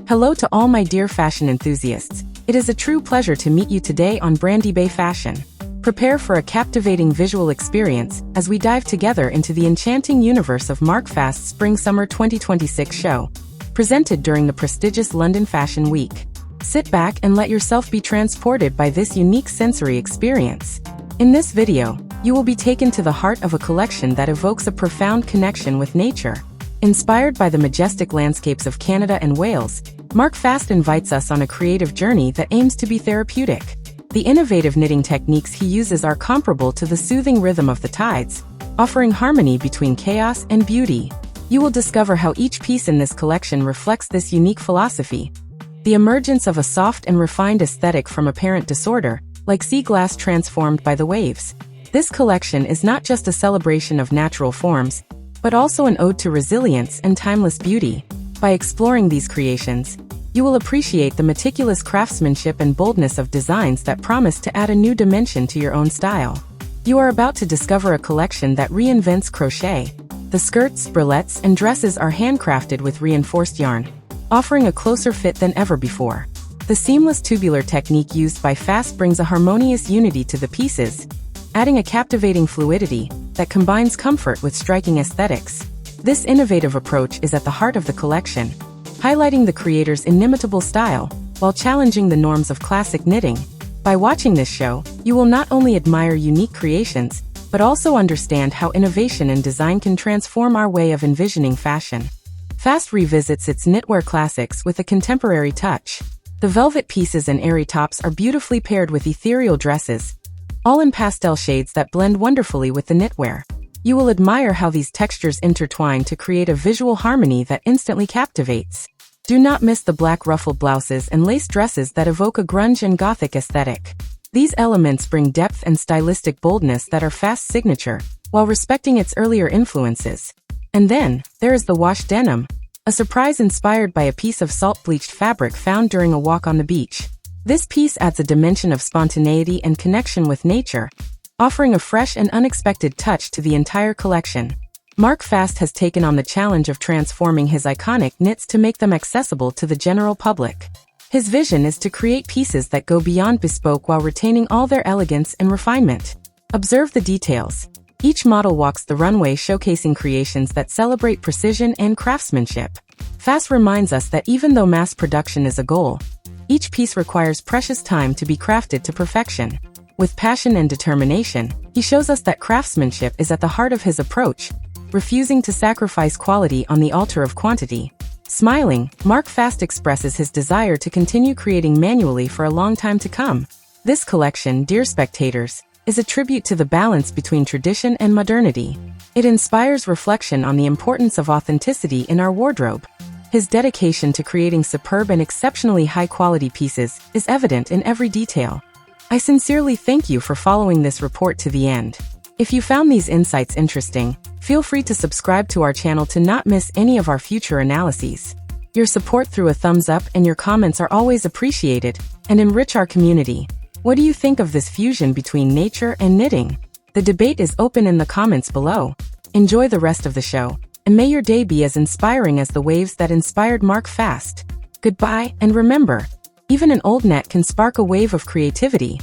Hello to all my dear fashion enthusiasts. It is a true pleasure to meet you today on Brandibay Fashion. Prepare for a captivating visual experience as we dive together into the enchanting universe of Mark Fast's Spring-Summer 2026 show, presented during the prestigious London Fashion Week. Sit back and let yourself be transported by this unique sensory experience. In this video, you will be taken to the heart of a collection that evokes a profound connection with nature. Inspired by the majestic landscapes of Canada and Wales, Mark Fast invites us on a creative journey that aims to be therapeutic. The innovative knitting techniques he uses are comparable to the soothing rhythm of the tides, offering harmony between chaos and beauty. You will discover how each piece in this collection reflects this unique philosophy. The emergence of a soft and refined aesthetic from apparent disorder, like sea glass transformed by the waves. This collection is not just a celebration of natural forms, but also an ode to resilience and timeless beauty. By exploring these creations, you will appreciate the meticulous craftsmanship and boldness of designs that promise to add a new dimension to your own style. You are about to discover a collection that reinvents crochet. The skirts, bralettes, and dresses are handcrafted with reinforced yarn, offering a closer fit than ever before. The seamless tubular technique used by Fast brings a harmonious unity to the pieces, adding a captivating fluidity that combines comfort with striking aesthetics. This innovative approach is at the heart of the collection, highlighting the creator's inimitable style while challenging the norms of classic knitting. By watching this show, you will not only admire unique creations, but also understand how innovation and design can transform our way of envisioning fashion. Fast revisits its knitwear classics with a contemporary touch. The velvet pieces and airy tops are beautifully paired with ethereal dresses, all in pastel shades that blend wonderfully with the knitwear. You will admire how these textures intertwine to create a visual harmony that instantly captivates. Do not miss the black ruffled blouses and lace dresses that evoke a grunge and gothic aesthetic. These elements bring depth and stylistic boldness that are Fast's signature, while respecting its earlier influences. And then, there is the wash denim, a surprise inspired by a piece of salt-bleached fabric found during a walk on the beach. This piece adds a dimension of spontaneity and connection with nature, offering a fresh and unexpected touch to the entire collection. Mark Fast has taken on the challenge of transforming his iconic knits to make them accessible to the general public. His vision is to create pieces that go beyond bespoke while retaining all their elegance and refinement. Observe the details. Each model walks the runway showcasing creations that celebrate precision and craftsmanship. Fast reminds us that even though mass production is a goal, each piece requires precious time to be crafted to perfection. With passion and determination, he shows us that craftsmanship is at the heart of his approach, refusing to sacrifice quality on the altar of quantity. Smiling, Mark Fast expresses his desire to continue creating manually for a long time to come. This collection, dear spectators, is a tribute to the balance between tradition and modernity. It inspires reflection on the importance of authenticity in our wardrobe. His dedication to creating superb and exceptionally high-quality pieces is evident in every detail. I sincerely thank you for following this report to the end. If you found these insights interesting, feel free to subscribe to our channel to not miss any of our future analyses. Your support through a thumbs up and your comments are always appreciated and enrich our community. What do you think of this fusion between nature and knitting? The debate is open in the comments below. Enjoy the rest of the show, and may your day be as inspiring as the waves that inspired Mark Fast. Goodbye, and remember, even an old net can spark a wave of creativity.